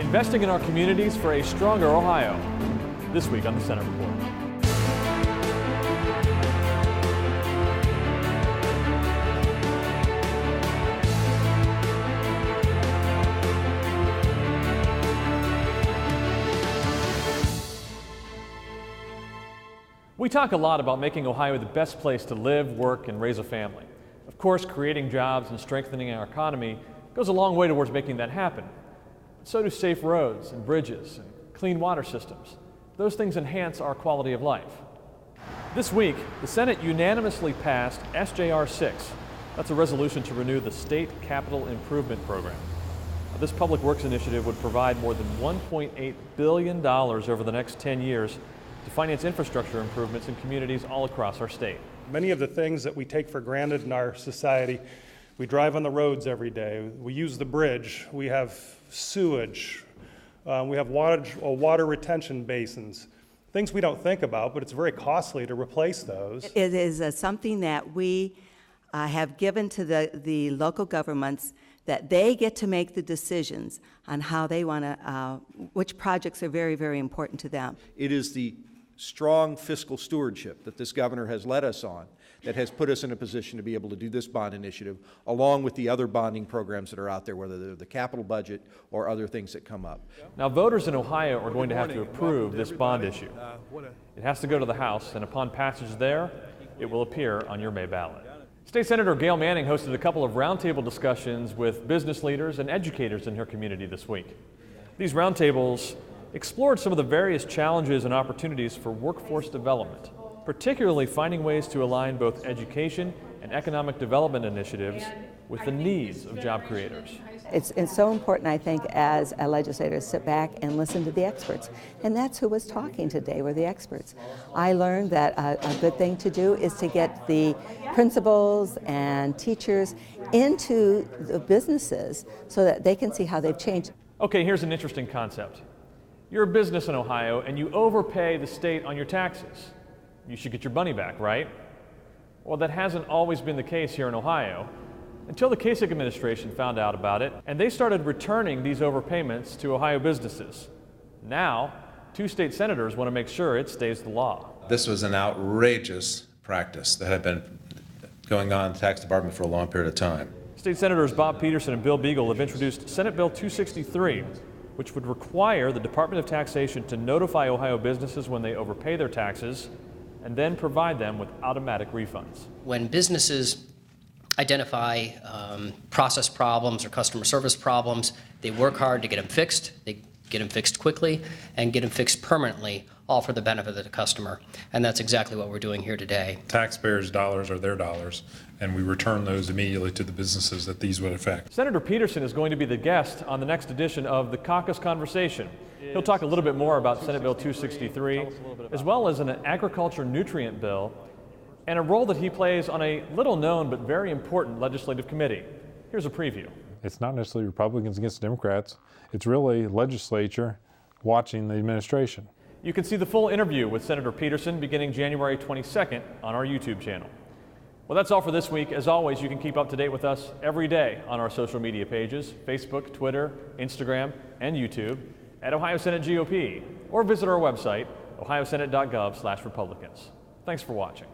Investing in our communities for a stronger Ohio. This week on the Senate Report. We talk a lot about making Ohio the best place to live, work, and raise a family. Of course, creating jobs and strengthening our economy goes a long way towards making that happen. So do safe roads and bridges and clean water systems. Those things enhance our quality of life. This week, the Senate unanimously passed SJR 6. That's a resolution to renew the State Capital Improvement Program. This public works initiative would provide more than $1.8 billion over the next 10 years to finance infrastructure improvements in communities all across our state. Many of the things that we take for granted in our society, we drive on the roads every day, we use the bridge, we have sewage, we have water retention basins, things we don't think about, but it's very costly to replace those. It is something that we have given to the local governments, that they get to make the decisions on how they want to, which projects are very, very important to them. It is the strong fiscal stewardship that this governor has led us on that has put us in a position to be able to do this bond initiative, along with the other bonding programs that are out there, whether they're the capital budget or other things that come up. Now, voters in Ohio are going to have to approve this bond issue. It has to go to the House, and upon passage there, it will appear on your May ballot. State Senator Gayle Manning hosted a couple of roundtable discussions with business leaders and educators in her community this week. These roundtables explored some of the various challenges and opportunities for workforce development, particularly finding ways to align both education and economic development initiatives with the needs of job creators. It's so important, I think, as a legislator, to sit back and listen to the experts. And that's who was talking today, were the experts. I learned that a good thing to do is to get the principals and teachers into the businesses so that they can see how they've changed. Okay, here's an interesting concept. You're a business in Ohio and you overpay the state on your taxes. You should get your money back, right? Well, that hasn't always been the case here in Ohio until the Kasich administration found out about it, and they started returning these overpayments to Ohio businesses. Now, 2 state senators want to make sure it stays the law. This was an outrageous practice that had been going on in the tax department for a long period of time. State Senators Bob Peterson and Bill Beagle have introduced Senate Bill 263, which would require the Department of Taxation to notify Ohio businesses when they overpay their taxes and then provide them with automatic refunds. When businesses identify process problems or customer service problems, they work hard to get them fixed. They get them fixed quickly and get them fixed permanently, all for the benefit of the customer. And that's exactly what we're doing here today. Taxpayers' dollars are their dollars, and we return those immediately to the businesses that these would affect. Senator Peterson is going to be the guest on the next edition of the Caucus Conversation. He'll talk a little bit more about Senate Bill 263, as well as an agriculture nutrient bill, and a role that he plays on a little-known but very important legislative committee. Here's a preview. It's not necessarily Republicans against Democrats. It's really legislature watching the administration. You can see the full interview with Senator Peterson beginning January 22nd on our YouTube channel. Well, that's all for this week. As always, you can keep up to date with us every day on our social media pages, Facebook, Twitter, Instagram, and YouTube, at Ohio Senate GOP, or visit our website, ohiosenate.gov/Republicans. Thanks for watching.